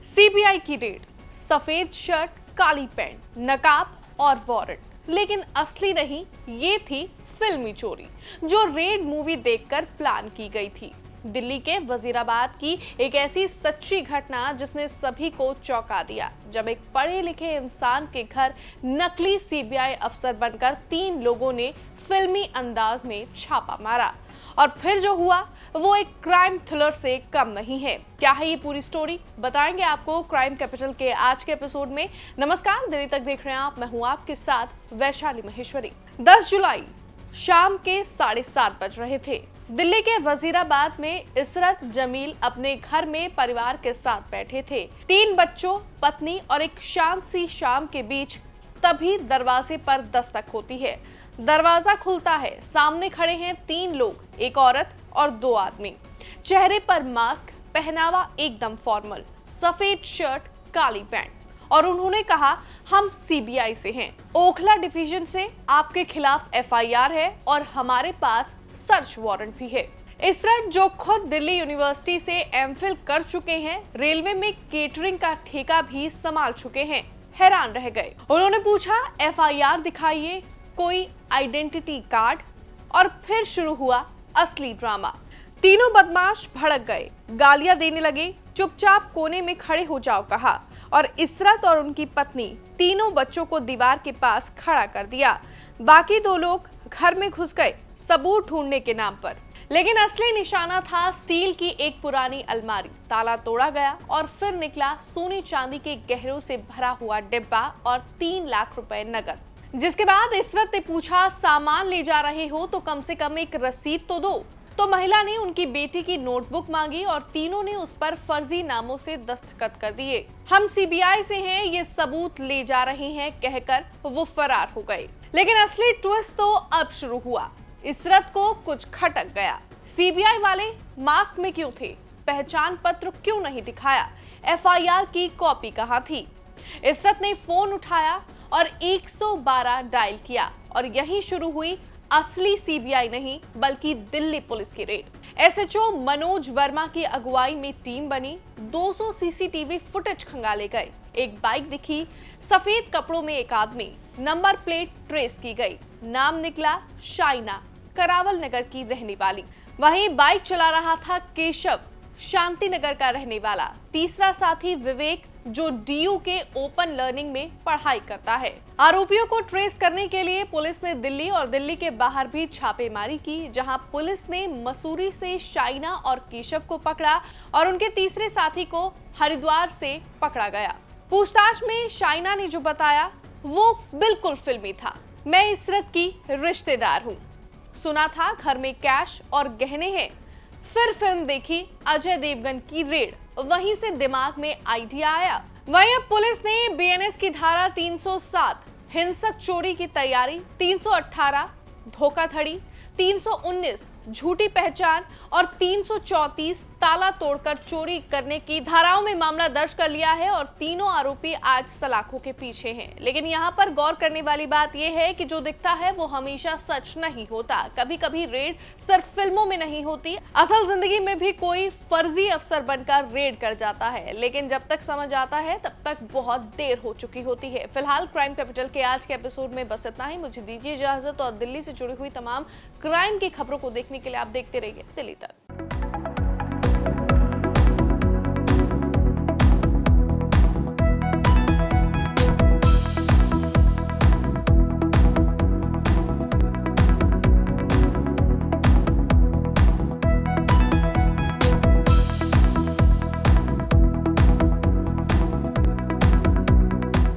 CBI की red, सफेद shirt, काली pant, नकाब और वारंट। लेकिन असली नहीं, ये थी फिल्मी चोरी जो रेड मूवी देखकर प्लान की गई थी। दिल्ली के वजीराबाद की एक ऐसी सच्ची घटना जिसने सभी को चौंका दिया, जब एक पढ़े लिखे इंसान के घर नकली सीबीआई अफसर बनकर 3 लोगों ने फिल्मी अंदाज में छापा मारा। और फिर जो हुआ वो एक क्राइम थ्रिलर से कम नहीं है। क्या है ये पूरी स्टोरी, बताएंगे आपको क्राइम कैपिटल के आज के एपिसोड में। नमस्कार, दिल्ली तक देख रहे हैं आप, मैं हूं आपके साथ वैशाली महेश्वरी। 10 जुलाई शाम के 7:30 बज रहे थे। दिल्ली के वजीराबाद में इशरत जमील अपने घर में परिवार के साथ बैठे थे। 3 बच्चों, पत्नी और एक शांत सी शाम के बीच तभी दरवाजे पर दस्तक होती है। दरवाजा खुलता है, सामने खड़े हैं 3 लोग, एक औरत और 2 आदमी। चेहरे पर मास्क, पहनावा एकदम फॉर्मल, सफेद शर्ट, काली पैंट। और उन्होंने कहा, हम सीबीआई से हैं, ओखला डिवीजन से, आपके खिलाफ एफआईआर है और हमारे पास सर्च वारंट भी है। इशरत, जो खुद दिल्ली यूनिवर्सिटी से एमफिल कर चुके हैं, रेलवे में केटरिंग का ठेका भी संभाल चुके हैं, हैरान रह गए। उन्होंने पूछा, एफआईआर दिखाइए, कोई आइडेंटिटी कार्ड। और फिर शुरू हुआ असली ड्रामा। तीनों बदमाश भड़क गए, गालियां देने लगे, चुपचाप कोने में खड़े हो जाओ कहा। और इशरत और उनकी पत्नी तीनों बच्चों को दीवार के पास खड़ा कर दिया। बाकी 2 लोग घर में घुस गए सबूत ढूंढने के नाम पर। लेकिन असली निशाना था स्टील की एक पुरानी अलमारी। ताला तोड़ा गया और फिर निकला सोने चांदी के गहरों से भरा हुआ डिब्बा और 3 लाख रुपए नकद। जिसके बाद इशरत ने पूछा, सामान ले जा रहे हो तो कम से कम एक रसीद तो दो। तो महिला ने उनकी बेटी की नोटबुक मांगी और तीनों ने उस पर फर्जी नामों से दस्तखत कर दिए। हम सीबीआई से हैं, ये सबूत ले जा रहे हैं कहकर वो फरार हो गए। लेकिन असली ट्विस्ट तो अब शुरू हुआ। इशरत को कुछ खटक गया। सीबीआई वाले मास्क में क्यों थे? पहचान पत्र क्यों नहीं दिखाया? एफआईआर की कॉपी कहाँ थी? इशरत ने फोन उठाया और 112 डायल किया और यहीं शुरू हुई असली सीबीआई नहीं बल्कि दिल्ली पुलिस की रेड। एसएचओ मनोज वर्मा की अगुवाई में टीम बनी। 200 सीसीटीवी फुटेज खंगाले गए। एक बाइक दिखी, सफेद कपड़ों में एक आदमी, नंबर प्लेट ट्रेस की गई, नाम निकला शाइना, करावल नगर की रहने वाली। वहीं बाइक चला रहा था केशव, शांति नगर का रहने वाला। तीसरा साथी विवेक, जो डीयू के ओपन लर्निंग में पढ़ाई करता है। आरोपियों को ट्रेस करने के लिए पुलिस ने दिल्ली और दिल्ली के बाहर भी छापेमारी की, जहां पुलिस ने मसूरी से शाइना और केशव को पकड़ा और उनके तीसरे साथी को हरिद्वार से पकड़ा गया। पूछताछ में शाइना ने जो बताया वो बिल्कुल फिल्मी था। मैं इशरत की रिश्तेदार हूँ, सुना था घर में कैश और गहने हैं। फिर फिल्म देखी अजय देवगन की रेड, वहीं से दिमाग में आइडिया आया। वहीं अब पुलिस ने बीएनएस की धारा 307 हिंसक चोरी की तैयारी, 318 धोखाधड़ी, 319 झूठी पहचान और 334 ताला तोड़कर चोरी करने की धाराओं में मामला दर्ज कर लिया है और तीनों आरोपी आज सलाखों के पीछे हैं। लेकिन यहाँ पर गौर करने वाली बात यह है कि जो दिखता है वो हमेशा सच नहीं होता। कभी कभी रेड सिर्फ फिल्मों में नहीं होती, असल जिंदगी में भी कोई फर्जी अफसर बनकर रेड कर जाता है। लेकिन जब तक समझ आता है तब तक बहुत देर हो चुकी होती है। फिलहाल क्राइम कैपिटल के आज के एपिसोड में बस इतना ही। मुझे दीजिए इजाजत और दिल्ली से जुड़ी हुई तमाम क्राइम की खबरों को देखने के लिए आप देखते रहिए दिल्ली तक।